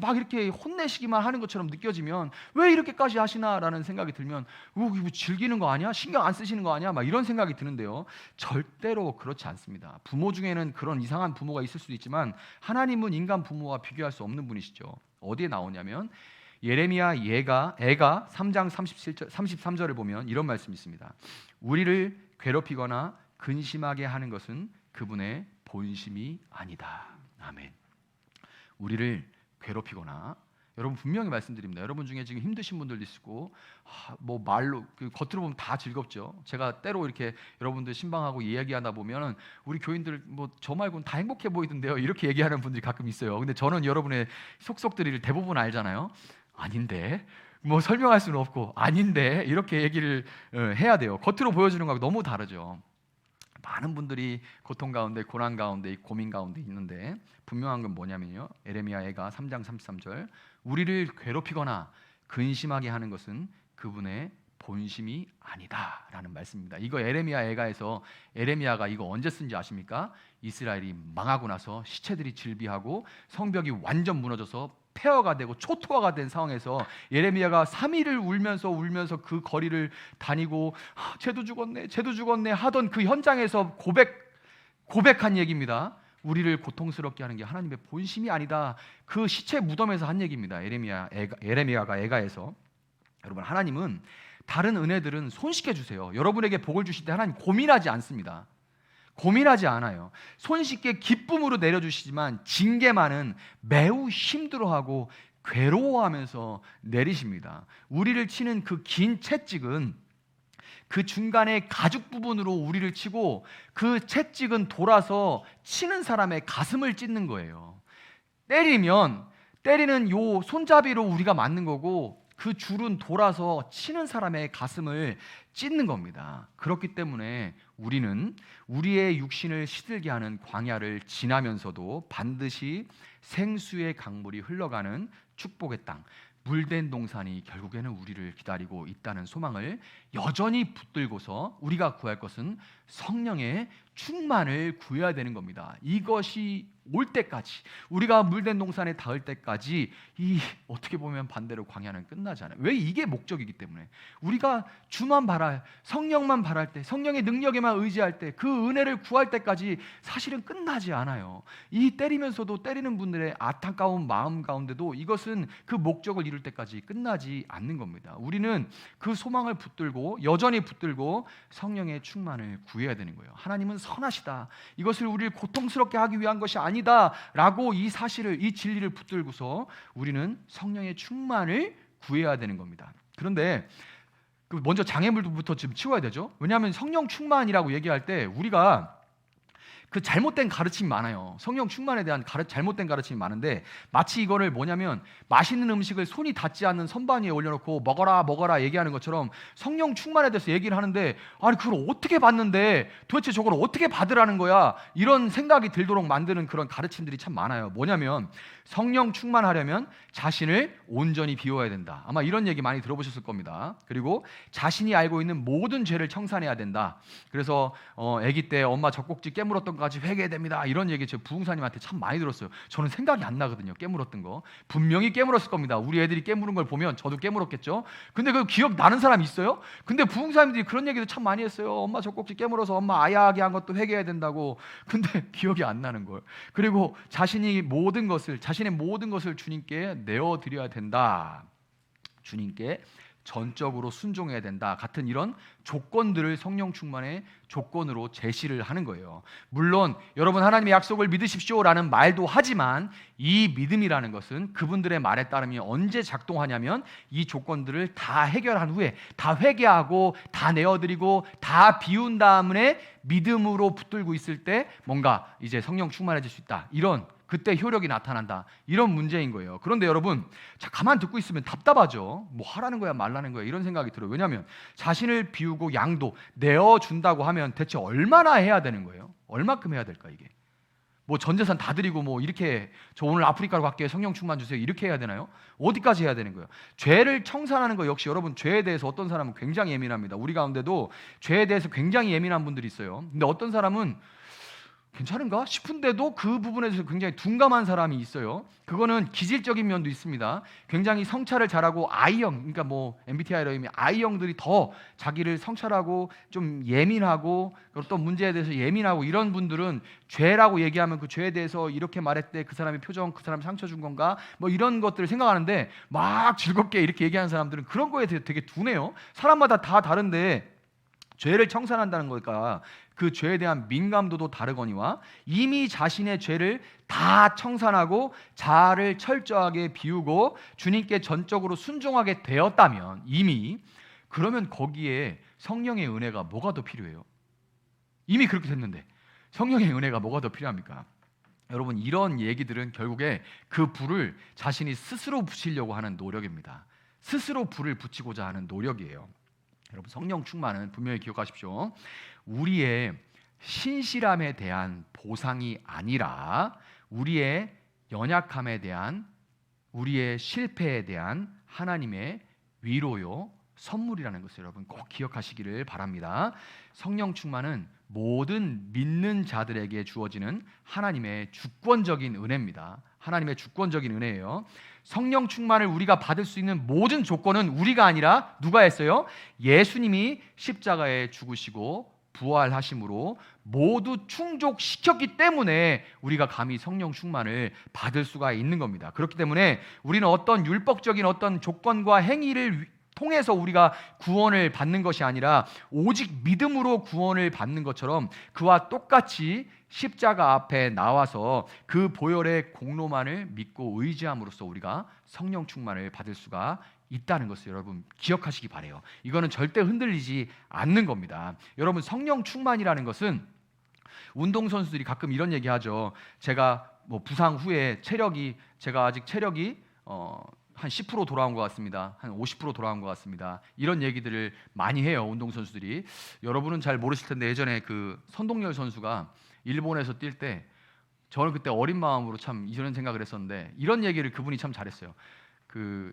막 이렇게 혼내시기만 하는 것처럼 느껴지면 왜 이렇게까지 하시나라는 생각이 들면 이거 즐기는 거 아니야? 신경 안 쓰시는 거 아니야? 막 이런 생각이 드는데요. 절대로 그렇지 않습니다. 부모 중에는 그런 이상한 부모가 있을 수도 있지만 하나님은 인간 부모와 비교할 수 없는 분이시죠. 어디에 나오냐면 예레미야 애가 3장 33절을 보면 이런 말씀이 있습니다. 우리를 괴롭히거나 근심하게 하는 것은 그분의 본심이 아니다. 아멘. 우리를 괴롭히거나, 여러분 분명히 말씀드립니다. 여러분 중에 지금 힘드신 분들도 있고 뭐 말로 겉으로 보면 다 즐겁죠. 제가 때로 이렇게 여러분들 신방하고 이야기하다 보면 우리 교인들 뭐 저 말고는 다 행복해 보이던데요, 이렇게 얘기하는 분들이 가끔 있어요. 근데 저는 여러분의 속속들이를 대부분 알잖아요. 아닌데, 뭐 설명할 수는 없고 아닌데 이렇게 얘기를 해야 돼요. 겉으로 보여주는 거하고 너무 다르죠. 많은 분들이 고통 가운데, 고난 가운데, 고민 가운데 있는데 분명한 건 뭐냐면요, 예레미야 애가 3장 33절, 우리를 괴롭히거나 근심하게 하는 것은 그분의 본심이 아니다라는 말씀입니다. 이거 예레미야 애가에서, 예레미야가 이거 언제 쓴지 아십니까? 이스라엘이 망하고 나서 시체들이 질비하고 성벽이 완전 무너져서 폐허가 되고 초토화가 된 상황에서 예레미야가 3일을 울면서 그 거리를 다니고 쟤도 죽었네 하던 그 현장에서 고백한 얘기입니다. 우리를 고통스럽게 하는 게 하나님의 본심이 아니다. 그 시체 무덤에서 한 얘기입니다. 예레미야가 애가에서. 여러분, 하나님은 다른 은혜들은 손쉽게 주세요. 여러분에게 복을 주실 때 하나님 고민하지 않습니다. 고민하지 않아요. 손쉽게 기쁨으로 내려주시지만 징계만은 매우 힘들어하고 괴로워하면서 내리십니다. 우리를 치는 그 긴 채찍은 그 중간에 가죽 부분으로 우리를 치고 그 채찍은 돌아서 치는 사람의 가슴을 찢는 거예요. 때리는 요 손잡이로 우리가 맞는 거고 그 줄은 돌아서 치는 사람의 가슴을 찢는 겁니다. 그렇기 때문에 우리는 우리의 육신을 시들게 하는 광야를 지나면서도 반드시 생수의 강물이 흘러가는 축복의 땅, 물된 동산이 결국에는 우리를 기다리고 있다는 소망을 여전히 붙들고서 우리가 구할 것은 성령의 충만을 구해야 되는 겁니다. 이것이 올 때까지, 우리가 물된 동산에 닿을 때까지 이 어떻게 보면 반대로 광야는 끝나지 않아요. 왜? 이게 목적이기 때문에. 우리가 주만 바랄, 성령만 바랄 때, 성령의 능력에만 의지할 때, 그 은혜를 구할 때까지 사실은 끝나지 않아요. 이 때리면서도 때리는 분들의 안타까운 마음 가운데도 이것은 그 목적을 이룰 때까지 끝나지 않는 겁니다. 우리는 그 소망을 붙들고 여전히 붙들고 성령의 충만을 구해야 되는 거예요. 하나님은 선하시다. 이것을 우리를 고통스럽게 하기 위한 것이 아니다라고 이 사실을, 이 진리를 붙들고서 우리는 성령의 충만을 구해야 되는 겁니다. 그런데 먼저 장애물부터 좀 치워야 되죠. 왜냐하면 성령 충만이라고 얘기할 때 우리가 그 잘못된 가르침이 많아요. 성령 충만에 대한 잘못된 가르침이 많은데 마치 이거를 뭐냐면 맛있는 음식을 손이 닿지 않는 선반 위에 올려놓고 먹어라 얘기하는 것처럼 성령 충만에 대해서 얘기를 하는데 아니 그걸 어떻게 받는데 도대체 저걸 어떻게 받으라는 거야, 이런 생각이 들도록 만드는 그런 가르침들이 참 많아요. 뭐냐면 성령 충만하려면 자신을 온전히 비워야 된다. 아마 이런 얘기 많이 들어보셨을 겁니다. 그리고 자신이 알고 있는 모든 죄를 청산해야 된다. 그래서 아기 때 엄마 젖꼭지 깨물었던 것까지 회개해야 됩니다. 이런 얘기 제 부흥사님한테 참 많이 들었어요. 저는 생각이 안 나거든요. 깨물었던 거. 분명히 깨물었을 겁니다. 우리 애들이 깨물은 걸 보면 저도 깨물었겠죠. 근데 그 기억 나는 사람 있어요? 근데 부흥사님들이 그런 얘기도 참 많이 했어요. 엄마 젖꼭지 깨물어서 엄마 아야하게 한 것도 회개해야 된다고. 근데 기억이 안 나는 걸. 그리고 자신의 모든 것을 주님께 내어드려야 된다. 주님께 전적으로 순종해야 된다. 같은 이런 조건들을 성령 충만의 조건으로 제시를 하는 거예요. 물론 여러분 하나님의 약속을 믿으십시오라는 말도 하지만 이 믿음이라는 것은 그분들의 말에 따르면 언제 작동하냐면 이 조건들을 다 해결한 후에, 다 회개하고 다 내어드리고 다 비운 다음에 믿음으로 붙들고 있을 때 뭔가 이제 성령 충만해질 수 있다. 이런 그때 효력이 나타난다. 이런 문제인 거예요. 그런데 여러분, 자, 가만 듣고 있으면 답답하죠. 뭐 하라는 거야 말라는 거야 이런 생각이 들어요. 왜냐하면 자신을 비우고 양도 내어준다고 하면 대체 얼마나 해야 되는 거예요? 얼마큼 해야 될까 이게? 뭐 전 재산 다 드리고 뭐 이렇게 저 오늘 아프리카로 갈게요. 성령 충만 주세요. 이렇게 해야 되나요? 어디까지 해야 되는 거예요? 죄를 청산하는 거 역시 여러분 죄에 대해서 어떤 사람은 굉장히 예민합니다. 우리 가운데도 죄에 대해서 굉장히 예민한 분들이 있어요. 근데 어떤 사람은 괜찮은가 싶은데도 그 부분에 대해서 굉장히 둔감한 사람이 있어요. 그거는 기질적인 면도 있습니다. 굉장히 성찰을 잘하고 I형, 그러니까 뭐 MBTI로 하면 I형들이 더 자기를 성찰하고 좀 예민하고 어떤 문제에 대해서 예민하고 이런 분들은 죄라고 얘기하면 그 죄에 대해서 이렇게 말했대, 그 사람의 표정, 그 사람이 상처 준 건가 뭐 이런 것들을 생각하는데 막 즐겁게 이렇게 얘기하는 사람들은 그런 거에 대해 되게 둔해요. 사람마다 다 다른데 죄를 청산한다는 거니까 그 죄에 대한 민감도도 다르거니와 이미 자신의 죄를 다 청산하고 자아를 철저하게 비우고 주님께 전적으로 순종하게 되었다면 이미, 그러면 거기에 성령의 은혜가 뭐가 더 필요해요? 이미 그렇게 됐는데 성령의 은혜가 뭐가 더 필요합니까? 여러분, 이런 얘기들은 결국에 그 불을 자신이 스스로 붙이려고 하는 노력입니다. 스스로 불을 붙이고자 하는 노력이에요. 여러분, 성령 충만은 분명히 기억하십시오. 우리의 신실함에 대한 보상이 아니라 우리의 연약함에 대한, 우리의 실패에 대한 하나님의 위로요, 선물이라는 것을 여러분 꼭 기억하시기를 바랍니다. 성령 충만은 모든 믿는 자들에게 주어지는 하나님의 주권적인 은혜입니다. 하나님의 주권적인 은혜예요. 성령 충만을 우리가 받을 수 있는 모든 조건은 우리가 아니라 누가 했어요? 예수님이 십자가에 죽으시고 부활하심으로 모두 충족시켰기 때문에 우리가 감히 성령 충만을 받을 수가 있는 겁니다. 그렇기 때문에 우리는 어떤 율법적인 어떤 조건과 행위를 통해서 우리가 구원을 받는 것이 아니라 오직 믿음으로 구원을 받는 것처럼 그와 똑같이 십자가 앞에 나와서 그 보혈의 공로만을 믿고 의지함으로써 우리가 성령 충만을 받을 수가 있다는 것을 여러분 기억하시기 바라요. 이거는 절대 흔들리지 않는 겁니다. 여러분, 성령 충만이라는 것은 운동선수들이 가끔 이런 얘기하죠. 제가 뭐 부상 후에 제가 아직 체력이 한 10% 돌아온 것 같습니다. 한 50% 돌아온 것 같습니다. 이런 얘기들을 많이 해요, 운동선수들이. 여러분은 잘 모르실 텐데 예전에 그 선동열 선수가 일본에서 뛸 때 저는 그때 어린 마음으로 참 이런 생각을 했었는데 이런 얘기를 그분이 참 잘했어요.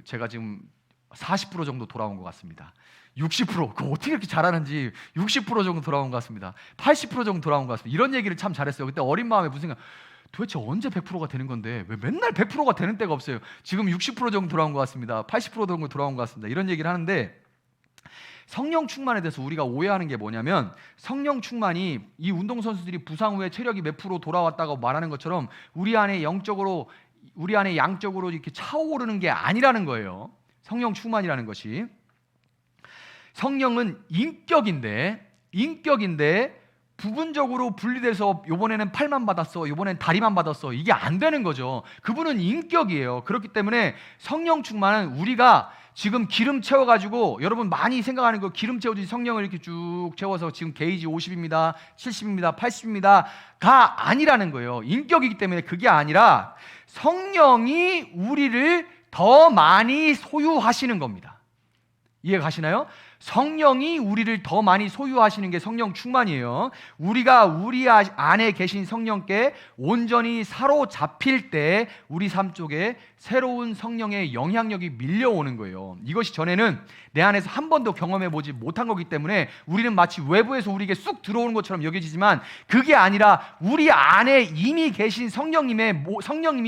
제가 지금 40% 정도 돌아온 것 같습니다. 60% 그거 어떻게 이렇게 잘하는지 60% 정도 돌아온 것 같습니다. 80% 정도 돌아온 것 같습니다. 이런 얘기를 참 잘했어요. 그때 어린 마음에 무슨 생각, 도대체 언제 100%가 되는 건데 왜 맨날 100%가 되는 때가 없어요. 지금 60% 정도 돌아온 것 같습니다. 80% 정도 돌아온 것 같습니다. 이런 얘기를 하는데 성령 충만에 대해서 우리가 오해하는 게 뭐냐면 성령 충만이 이 운동선수들이 부상 후에 체력이 몇 프로 돌아왔다고 말하는 것처럼 우리 안에 양적으로 이렇게 차오르는 게 아니라는 거예요. 성령 충만이라는 것이. 성령은 인격인데 부분적으로 분리돼서 요번에는 팔만 받았어, 요번엔 다리만 받았어, 이게 안 되는 거죠. 그분은 인격이에요. 그렇기 때문에 성령 충만은 우리가 지금 기름 채워가지고, 여러분 많이 생각하는 거 기름 채워주지 성령을 이렇게 쭉 채워서 지금 게이지 50입니다 70입니다 80입니다 가 아니라는 거예요. 인격이기 때문에 그게 아니라 성령이 우리를 더 많이 소유하시는 겁니다. 이해 가시나요? 성령이 우리를 더 많이 소유하시는 게 성령 충만이에요. 우리가 우리 안에 계신 성령께 온전히 사로잡힐 때 우리 삶 속에 새로운 성령의 영향력이 밀려오는 거예요. 이것이 전에는 내 안에서 한 번도 경험해 보지 못한 거기 때문에 우리는 마치 외부에서 우리에게 쑥 들어오는 것처럼 여겨지지만 그게 아니라 우리 안에 이미 계신 성령님이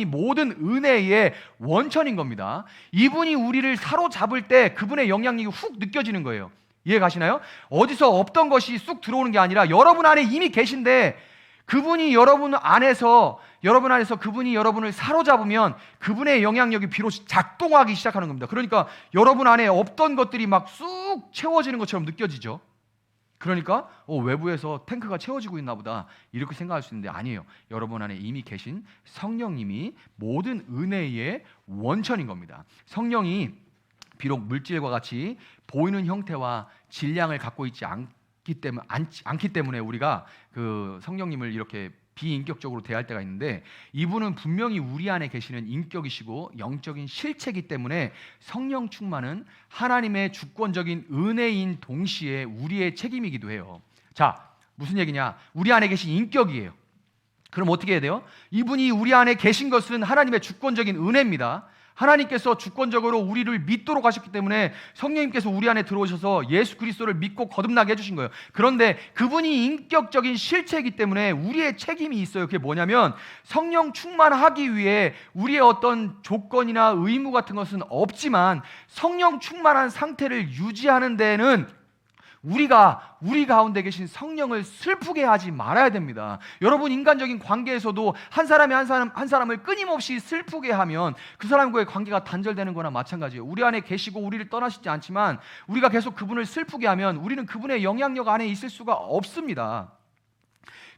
모든 은혜의 원천인 겁니다. 이분이 우리를 사로잡을 때 그분의 영향력이 훅 느껴지는 거예요. 이해 가시나요? 어디서 없던 것이 쑥 들어오는 게 아니라 여러분 안에 이미 계신데 그분이 여러분 안에서 그분이 여러분을 사로잡으면 그분의 영향력이 비로소 작동하기 시작하는 겁니다. 그러니까 여러분 안에 없던 것들이 막 쑥 채워지는 것처럼 느껴지죠. 그러니까 외부에서 탱크가 채워지고 있나 보다 이렇게 생각할 수 있는데 아니에요. 여러분 안에 이미 계신 성령님이 모든 은혜의 원천인 겁니다. 성령이 비록 물질과 같이 보이는 형태와 질량을 갖고 있지 않기 때문에 우리가 그 성령님을 이렇게 비인격적으로 대할 때가 있는데 이분은 분명히 우리 안에 계시는 인격이시고 영적인 실체이기 때문에 성령 충만은 하나님의 주권적인 은혜인 동시에 우리의 책임이기도 해요. 자, 무슨 얘기냐? 우리 안에 계신 인격이에요. 그럼 어떻게 해야 돼요? 이분이 우리 안에 계신 것은 하나님의 주권적인 은혜입니다. 하나님께서 주권적으로 우리를 믿도록 하셨기 때문에 성령님께서 우리 안에 들어오셔서 예수 그리스도를 믿고 거듭나게 해주신 거예요. 그런데 그분이 인격적인 실체이기 때문에 우리의 책임이 있어요. 그게 뭐냐면 성령 충만하기 위해 우리의 어떤 조건이나 의무 같은 것은 없지만 성령 충만한 상태를 유지하는 데는 우리가 우리 가운데 계신 성령을 슬프게 하지 말아야 됩니다. 여러분, 인간적인 관계에서도 한 사람이 한 사람을 끊임없이 슬프게 하면 그 사람과의 관계가 단절되는 거나 마찬가지예요. 우리 안에 계시고 우리를 떠나시지 않지만 우리가 계속 그분을 슬프게 하면 우리는 그분의 영향력 안에 있을 수가 없습니다.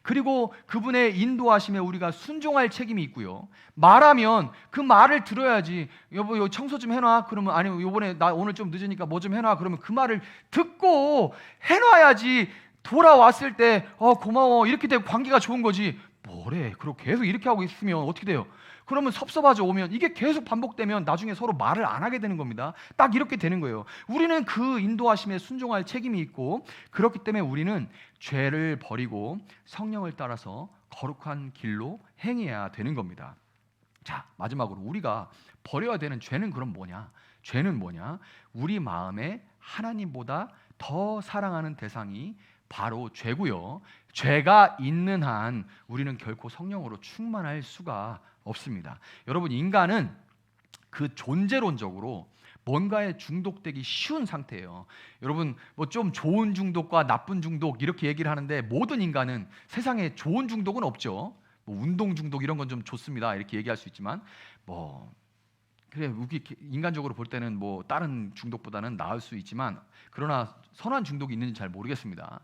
그리고 그분의 인도하심에 우리가 순종할 책임이 있고요. 말하면 그 말을 들어야지. 여보, 요 청소 좀 해놔. 그러면 아니, 요번에 나 오늘 좀 늦으니까 뭐 좀 해놔. 그러면 그 말을 듣고 해놔야지. 돌아왔을 때 고마워 이렇게 되고 관계가 좋은 거지. 뭐래? 그리고 계속 이렇게 하고 있으면 어떻게 돼요? 그러면 섭섭하죠. 오면 이게 계속 반복되면 나중에 서로 말을 안 하게 되는 겁니다. 딱 이렇게 되는 거예요. 우리는 그 인도하심에 순종할 책임이 있고 그렇기 때문에 우리는 죄를 버리고 성령을 따라서 거룩한 길로 행해야 되는 겁니다. 자, 마지막으로 우리가 버려야 되는 죄는 그럼 뭐냐? 죄는 뭐냐? 우리 마음에 하나님보다 더 사랑하는 대상이 바로 죄고요. 죄가 있는 한 우리는 결코 성령으로 충만할 수가 없습니다. 여러분, 인간은 그 존재론적으로 뭔가에 중독되기 쉬운 상태예요. 여러분, 뭐 좀 좋은 중독과 나쁜 중독 이렇게 얘기를 하는데 모든 인간은 세상에 좋은 중독은 없죠. 뭐 운동 중독 이런 건 좀 좋습니다 이렇게 얘기할 수 있지만 뭐 그래, 우리 인간적으로 볼 때는 뭐 다른 중독보다는 나을 수 있지만 그러나 선한 중독이 있는지 잘 모르겠습니다.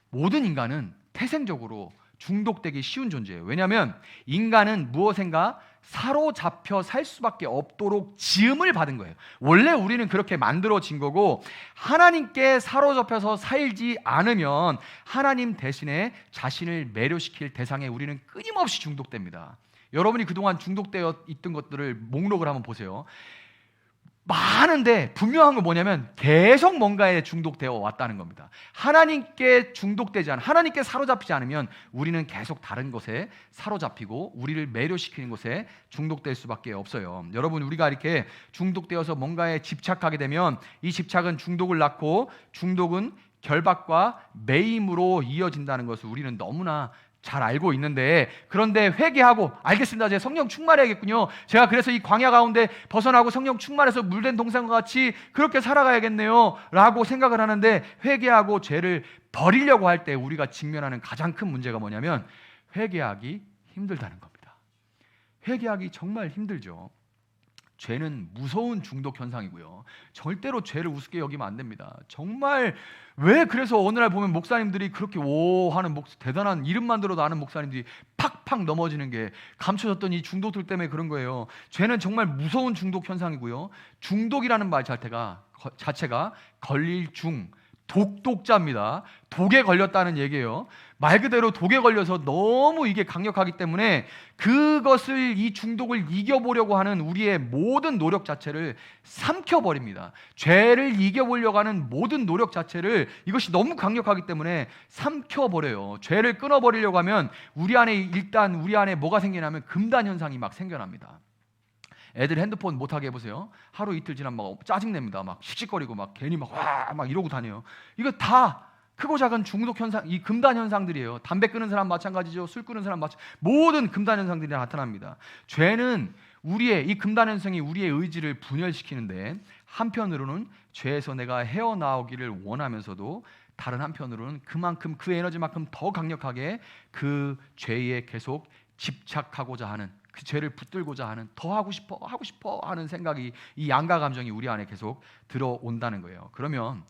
모든 인간은 태생적으로 중독되기 쉬운 존재예요. 왜냐하면 인간은 무엇인가 사로잡혀 살 수밖에 없도록 지음을 받은 거예요. 원래 우리는 그렇게 만들어진 거고, 하나님께 사로잡혀서 살지 않으면 하나님 대신에 자신을 매료시킬 대상에 우리는 끊임없이 중독됩니다. 여러분이 그동안 중독되어 있던 것들을 목록을 한번 보세요. 많은데 분명한 건 뭐냐면 계속 뭔가에 중독되어 왔다는 겁니다. 하나님께 중독되지 않은, 하나님께 사로잡히지 않으면 우리는 계속 다른 것에 사로잡히고 우리를 매료시키는 것에 중독될 수밖에 없어요. 여러분, 우리가 이렇게 중독되어서 뭔가에 집착하게 되면 이 집착은 중독을 낳고 중독은 결박과 매임으로 이어진다는 것을 우리는 너무나 잘 알고 있는데, 그런데 회개하고 알겠습니다, 제가 성령 충만해야겠군요, 제가 그래서 이 광야 가운데 벗어나고 성령 충만해서 물된 동산과 같이 그렇게 살아가야겠네요 라고 생각을 하는데, 회개하고 죄를 버리려고 할 때 우리가 직면하는 가장 큰 문제가 뭐냐면 회개하기 힘들다는 겁니다. 회개하기 정말 힘들죠. 죄는 무서운 중독 현상이고요. 절대로 죄를 우습게 여기면 안 됩니다. 정말 왜 그래서 어느 날 보면 목사님들이 그렇게 오 하는 대단한 이름만 들어도 아는 목사님들이 팍팍 넘어지는 게 감춰졌던 이 중독들 때문에 그런 거예요. 죄는 정말 무서운 중독 현상이고요. 중독이라는 말 자체가 걸릴 중, 독독자입니다. 독에 걸렸다는 얘기예요. 말 그대로 독에 걸려서 너무 이게 강력하기 때문에 그것을, 이 중독을 이겨보려고 하는 우리의 모든 노력 자체를 삼켜버립니다. 죄를 이겨보려고 하는 모든 노력 자체를, 이것이 너무 강력하기 때문에 삼켜버려요. 죄를 끊어버리려고 하면 우리 안에 뭐가 생기냐면 금단 현상이 막 생겨납니다. 애들 핸드폰 못하게 해보세요. 하루 이틀 지나면 막 짜증냅니다. 막 씩씩거리고 막 괜히 막 이러고 다녀요. 이거 다 크고 작은 중독 현상, 이 금단 현상들이에요. 담배 끊는 사람 마찬가지죠. 술 끊는 사람 모든 금단 현상들이 나타납니다. 죄는 이 금단 현상이 우리의 의지를 분열시키는데, 한편으로는 죄에서 내가 헤어나오기를 원하면서도 다른 한편으로는 그만큼 그 에너지만큼 더 강력하게 그 죄에 계속 집착하고자 하는, 그 죄를 붙들고자 하는, 더 하고 싶어 하는 생각이, 이 양가 감정이 우리 안에 계속 들어온다는 거예요. 그러면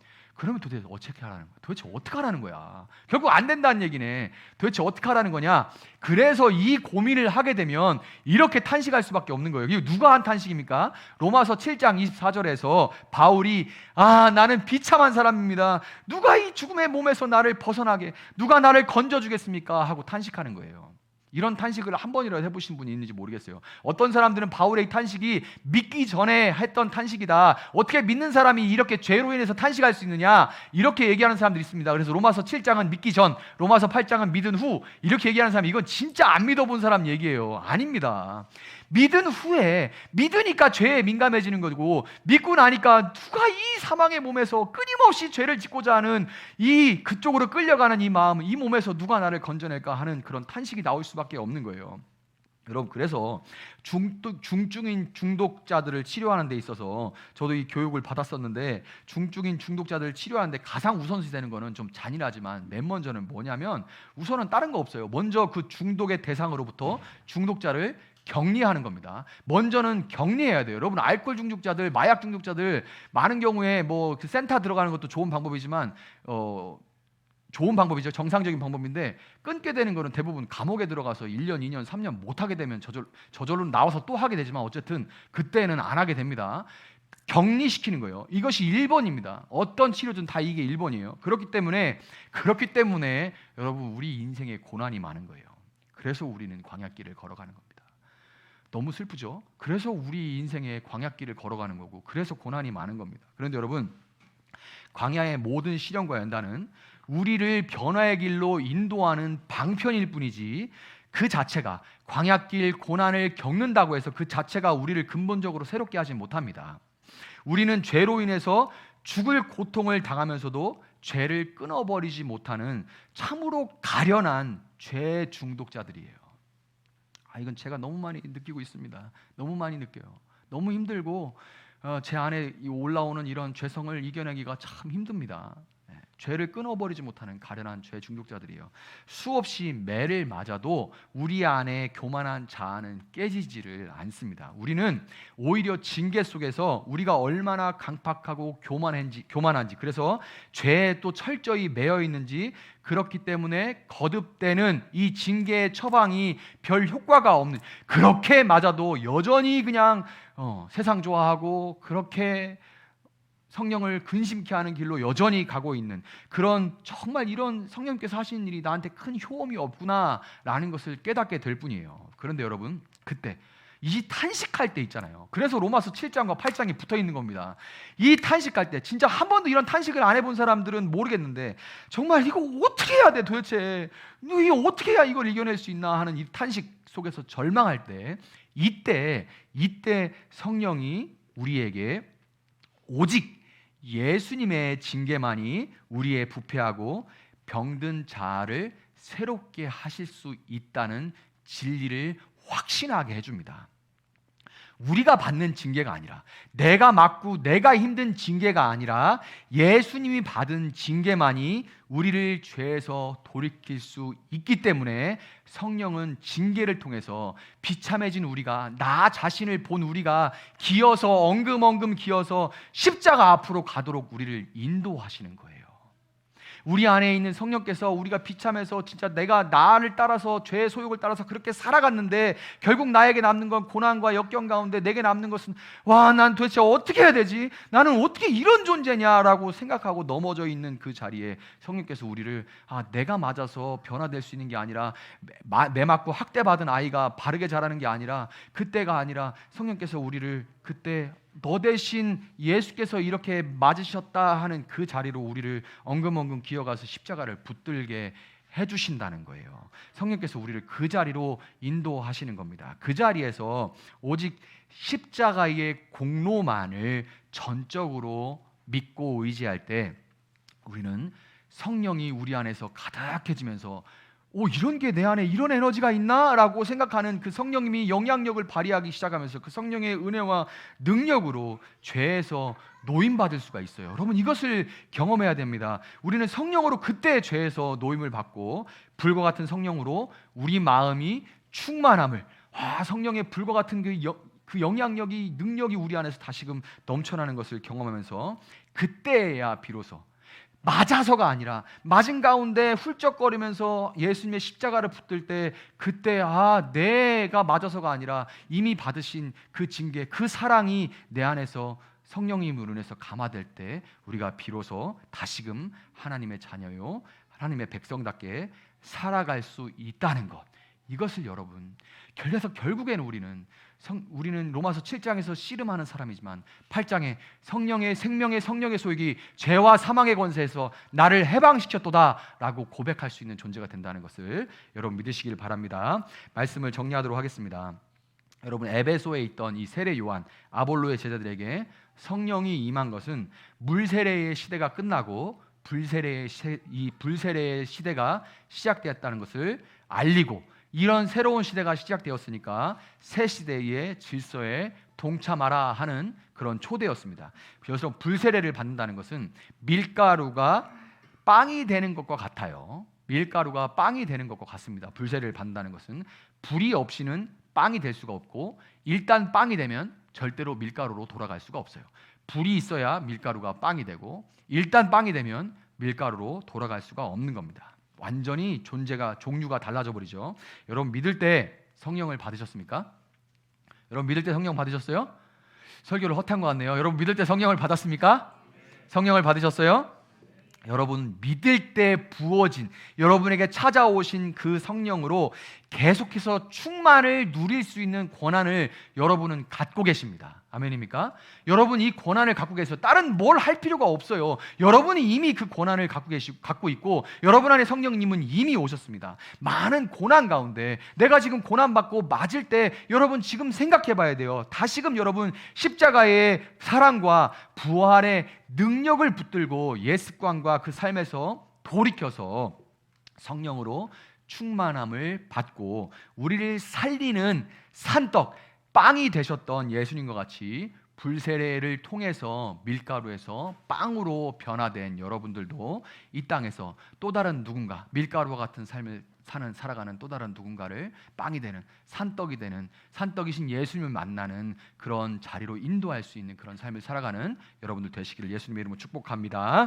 도대체 어떻게 하라는 거야? 도대체 어떻게 하라는 거야? 결국 안 된다는 얘기네. 도대체 어떻게 하라는 거냐? 그래서 이 고민을 하게 되면 이렇게 탄식할 수밖에 없는 거예요. 이게 누가 한 탄식입니까? 로마서 7장 24절에서 바울이 나는 비참한 사람입니다. 누가 이 죽음의 몸에서 나를 벗어나게, 누가 나를 건져주겠습니까? 하고 탄식하는 거예요. 이런 탄식을 한 번이라도 해보신 분이 있는지 모르겠어요. 어떤 사람들은 바울의 탄식이 믿기 전에 했던 탄식이다, 어떻게 믿는 사람이 이렇게 죄로 인해서 탄식할 수 있느냐, 이렇게 얘기하는 사람들이 있습니다. 그래서 로마서 7장은 믿기 전, 로마서 8장은 믿은 후, 이렇게 얘기하는 사람, 이건 진짜 안 믿어본 사람 얘기예요. 아닙니다. 믿은 후에, 믿으니까 죄에 민감해지는 거고, 믿고 나니까 누가 이 사망의 몸에서 끊임없이 죄를 짓고자 하는 그쪽으로 끌려가는 이 마음, 이 몸에서 누가 나를 건져낼까 하는 그런 탄식이 나올 수밖에 없는 거예요. 여러분, 그래서 중증인 중독자들을 치료하는 데 있어서 저도 이 교육을 받았었는데, 중증인 중독자들을 치료하는 데 가장 우선시 되는 거는 좀 잔인하지만 맨 먼저는 뭐냐면, 우선은 다른 거 없어요. 먼저 그 중독의 대상으로부터 중독자를 격리하는 겁니다. 먼저는 격리해야 돼요. 여러분, 알코올 중독자들, 마약 중독자들 많은 경우에 뭐 그 센터 들어가는 것도 좋은 방법이지만 좋은 방법이죠. 정상적인 방법인데, 끊게 되는 거는 대부분 감옥에 들어가서 1년, 2년, 3년 못 하게 되면 저절로 나와서 또 하게 되지만 어쨌든 그때는 안 하게 됩니다. 격리시키는 거예요. 이것이 1번입니다. 어떤 치료든 다 이게 1번이에요. 그렇기 때문에 여러분, 우리 인생에 고난이 많은 거예요. 그래서 우리는 광야길을 걸어가는 겁니다. 너무 슬프죠? 그래서 우리 인생에 광야길을 걸어가는 거고, 그래서 고난이 많은 겁니다. 그런데 여러분, 광야의 모든 시련과 연단은 우리를 변화의 길로 인도하는 방편일 뿐이지, 그 자체가, 광야길 고난을 겪는다고 해서 그 자체가 우리를 근본적으로 새롭게 하지 못합니다. 우리는 죄로 인해서 죽을 고통을 당하면서도 죄를 끊어버리지 못하는 참으로 가련한 죄 중독자들이에요. 이건 제가 너무 많이 느끼고 있습니다. 너무 많이 느껴요. 너무 힘들고 제 안에 올라오는 이런 죄성을 이겨내기가 참 힘듭니다. 죄를 끊어버리지 못하는 가련한 죄 중독자들이에요. 수없이 매를 맞아도 우리 안에 교만한 자아는 깨지지를 않습니다. 우리는 오히려 징계 속에서 우리가 얼마나 강팍하고 교만한지 그래서 죄에 또 철저히 매여 있는지, 그렇기 때문에 거듭되는 이 징계의 처방이 별 효과가 없는, 그렇게 맞아도 여전히 그냥 세상 좋아하고 그렇게 성령을 근심케 하는 길로 여전히 가고 있는 그런, 정말 이런 성령님께서 하시는 일이 나한테 큰 효험이 없구나라는 것을 깨닫게 될 뿐이에요. 그런데 여러분, 그때 이 탄식할 때 있잖아요. 그래서 로마서 7장과 8장이 붙어 있는 겁니다. 이 탄식할 때, 진짜 한 번도 이런 탄식을 안 해본 사람들은 모르겠는데, 정말 이거 어떻게 해야 돼 도대체, 이거 어떻게 해야 이걸 이겨낼 수 있나 하는 이 탄식 속에서 절망할 때, 이때 성령이 우리에게 오직 예수님의 징계만이 우리의 부패하고 병든 자아를 새롭게 하실 수 있다는 진리를 확신하게 해줍니다. 우리가 받는 징계가 아니라, 내가 맞고 내가 힘든 징계가 아니라 예수님이 받은 징계만이 우리를 죄에서 돌이킬 수 있기 때문에 성령은 징계를 통해서 비참해진 우리가, 나 자신을 본 우리가 기어서 엉금엉금 기어서 십자가 앞으로 가도록 우리를 인도하시는 거예요. 우리 안에 있는 성령께서, 우리가 비참해서 진짜 내가 나를 따라서, 죄의 소욕을 따라서 그렇게 살아갔는데 결국 나에게 남는 건 고난과 역경 가운데, 내게 남는 것은 난 도대체 어떻게 해야 되지? 나는 어떻게 이런 존재냐라고 생각하고 넘어져 있는 그 자리에 성령께서 우리를, 내가 맞아서 변화될 수 있는 게 아니라, 매 맞고 학대받은 아이가 바르게 자라는 게 아니라, 그때가 아니라 성령께서 우리를 그때 너 대신 예수께서 이렇게 맞으셨다 하는 그 자리로 우리를 엉금엉금 기어가서 십자가를 붙들게 해주신다는 거예요. 성령께서 우리를 그 자리로 인도하시는 겁니다. 그 자리에서 오직 십자가의 공로만을 전적으로 믿고 의지할 때 우리는 성령이 우리 안에서 가득해지면서 이런 게 내 안에 이런 에너지가 있나? 라고 생각하는 그 성령님이 영향력을 발휘하기 시작하면서 그 성령의 은혜와 능력으로 죄에서 노임받을 수가 있어요. 여러분, 이것을 경험해야 됩니다. 우리는 성령으로 그때 죄에서 노임을 받고, 불과 같은 성령으로 우리 마음이 충만함을, 성령의 불과 같은 그 영향력이, 능력이 우리 안에서 다시금 넘쳐나는 것을 경험하면서, 그때야 비로소 맞아서가 아니라, 맞은 가운데 훌쩍거리면서 예수님의 십자가를 붙들 때, 그때 내가 맞아서가 아니라 이미 받으신 그 징계, 그 사랑이 내 안에서 성령님으로 인해서 감화될 때 우리가 비로소 다시금 하나님의 자녀요, 하나님의 백성답게 살아갈 수 있다는 것, 이것을 여러분, 그래서 결국에는 우리는 로마서 7장에서 씨름하는 사람이지만 8장에 성령의 생명의 성령의 소욕이 죄와 사망의 권세에서 나를 해방시켰도다 라고 고백할 수 있는 존재가 된다는 것을 여러분 믿으시길 바랍니다. 말씀을 정리하도록 하겠습니다. 여러분, 에베소에 있던 이 세례 요한, 아볼로의 제자들에게 성령이 임한 것은 물세례의 시대가 끝나고 불세례의 시대가 시작되었다는 것을 알리고, 이런 새로운 시대가 시작되었으니까 새 시대의 질서에 동참하라 하는 그런 초대였습니다. 그래서 불세례를 받는다는 것은 밀가루가 빵이 되는 것과 같아요. 밀가루가 빵이 되는 것과 같습니다. 불세례를 받는다는 것은 불이 없이는 빵이 될 수가 없고, 일단 빵이 되면 절대로 밀가루로 돌아갈 수가 없어요. 불이 있어야 밀가루가 빵이 되고, 일단 빵이 되면 밀가루로 돌아갈 수가 없는 겁니다. 완전히 종류가 달라져 버리죠. 여러분, 믿을 때 성령을 받으셨습니까? 여러분, 믿을 때 성령 받으셨어요? 설교를 헛한 것 같네요. 여러분, 믿을 때 성령을 받았습니까? 성령을 받으셨어요? 여러분, 믿을 때 부어진, 여러분에게 찾아오신 그 성령으로 계속해서 충만을 누릴 수 있는 권한을 여러분은 갖고 계십니다. 아멘입니까? 여러분, 이 권한을 갖고 계세요. 다른 뭘 할 필요가 없어요. 여러분이 이미 그 권한을 갖고 있고, 여러분 안에 성령님은 이미 오셨습니다. 많은 고난 가운데 내가 지금 고난받고 맞을 때 여러분 지금 생각해 봐야 돼요. 다시금 여러분 십자가의 사랑과 부활의 능력을 붙들고 옛 습관과 그 삶에서 돌이켜서 성령으로 충만함을 받고 우리를 살리는 산떡, 빵이 되셨던 예수님과 같이 불세례를 통해서 밀가루에서 빵으로 변화된 여러분들도 이 땅에서 또 다른 누군가, 밀가루와 같은 삶을 살아가는 또 다른 누군가를 빵이 되는, 산떡이 되는, 산떡이신 예수님을 만나는 그런 자리로 인도할 수 있는 그런 삶을 살아가는 여러분들 되시기를 예수님의 이름으로 축복합니다.